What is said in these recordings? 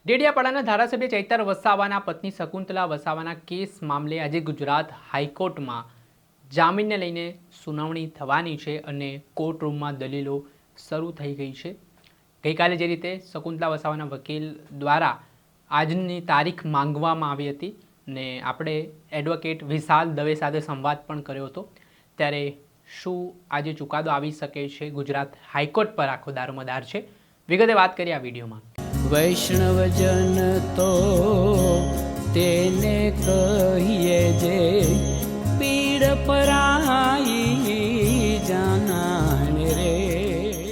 ડેડિયાપાડાના ધારાસભ્ય ચૈતર વસાવાના પત્ની શકુંતલા વસાવાના કેસ મામલે આજે ગુજરાત હાઈકોર્ટમાં જામીનને લઈને સુનાવણી થવાની છે અને કોર્ટ રૂમમાં દલીલો શરૂ થઈ ગઈ છે। ગઈકાલે જે રીતે શકુંતલા વસાવાના વકીલ દ્વારા આજની તારીખ માંગવામાં આવી હતી ને આપણે એડવોકેટ વિશાલ દવે સાથે સંવાદ પણ કર્યો હતો, ત્યારે શું આજે ચુકાદો આવી શકે છે? ગુજરાત હાઈકોર્ટ પર આખો દારોમદાર છે। વિગતે વાત કરીએ આ વિડીયોમાં। વૈષ્ણવજન તો તેને કહીએ જે પીડ પરાઈ જાનાને રે।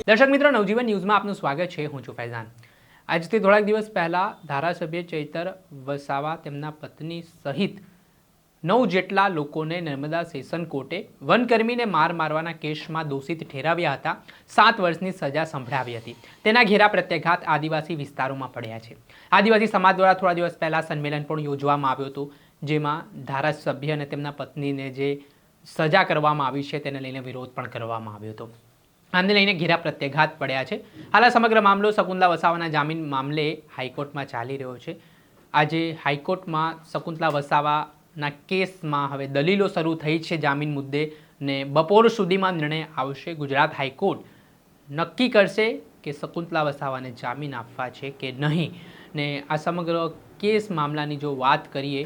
દર્શક મિત્રો, નવજીવન ન્યૂઝમાં આપનું સ્વાગત છે। હું છું ફૈઝાન। આજથી થોડાક દિવસ પહેલાં ધારાસભ્ય ચૈતર વસાવા તેમના પત્ની સહિત 9 જેટલા લોકોને નર્મદા સેશન કોર્ટે વનકર્મીને મારવાના કેસમાં દોષિત ઠેરવ્યા હતા। 7 વર્ષની સજા સંભળાવી હતી। તેના ઘેરા પ્રત્યાઘાત આદિવાસી વિસ્તારોમાં પડ્યા છે। આદિવાસી સમાજ દ્વારા થોડા દિવસ પહેલાં સંમેલન પણ યોજવામાં આવ્યું હતું, જેમાં ધારાસભ્ય અને તેમના પત્નીને જે સજા કરવામાં આવી છે તેને લઈને વિરોધ પણ કરવામાં આવ્યો હતો। આને લઈને ઘેરા પ્રત્યાઘાત પડ્યા છે। હાલ આ સમગ્ર મામલો શકુંતલા વસાવાના જામીન મામલે હાઈકોર્ટમાં ચાલી રહ્યો છે। આજે હાઈકોર્ટમાં શકુંતલા વસાવાના કેસમાં હવે દલીલો શરૂ થઈ છે જામીન મુદ્દે, ને બપોર સુધીમાં નિર્ણય આવશે। ગુજરાત હાઈકોર્ટ નક્કી કરશે કે શકુંતલા વસાવાને જામીન આપવા છે કે નહીં। ને આ સમગ્ર કેસ મામલાની જો વાત કરીએ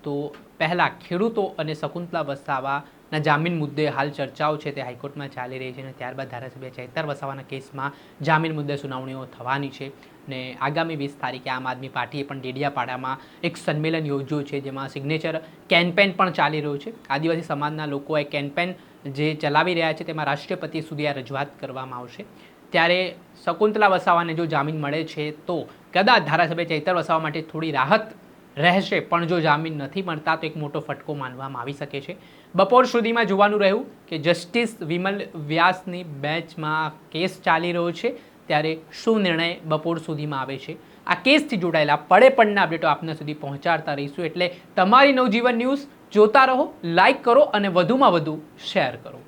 તો પહેલાં ખેડૂતો અને શકુંતલા વસાવાના જામીન મુદ્દે હાલ ચર્ચાઓ છે તે હાઈકોર્ટમાં ચાલી રહી છે, અને ત્યારબાદ ધારાસભ્ય ચૈતર વસાવાના કેસમાં જામીન મુદ્દે સુનાવણીઓ થવાની છે। ને આગામી 20 તારીખે આમ આદમી પાર્ટીએ પણ ડેડિયાપાડામાં એક સંમેલન યોજ્યું છે, જેમાં સિગ્નેચર કેમ્પેન પણ ચાલી રહ્યું છે। આદિવાસી સમાજના લોકો એ કેમ્પેન જે ચલાવી રહ્યા છે તેમાં રાષ્ટ્રપતિ સુધી આ રજૂઆત કરવામાં આવશે। ત્યારે શકુંતલા વસાવાને જો જામીન મળે છે તો કદાચ ધારાસભ્ય ચૈતર વસાવા માટે થોડી રાહત રહેશે, પણ જો જામીન નથી મળતા તો એક મોટો ફટકો માનવામાં આવી શકે છે। બપોર સુધીમાં જોવાનું રહ્યું કે જસ્ટિસ વિમલ વ્યાસની બેન્ચમાં કેસ ચાલી રહ્યો છે, ત્યારે શું નિર્ણય બપોર સુધીમાં આવે છે। આ કેસથી જોડાયેલા પડના અપડેટો આપના સુધી પહોંચાડતા રહીશું, એટલે તમારી નવજીવન ન્યૂઝ જોતા રહો, લાઈક કરો અને વધુમાં વધુ શેર કરો।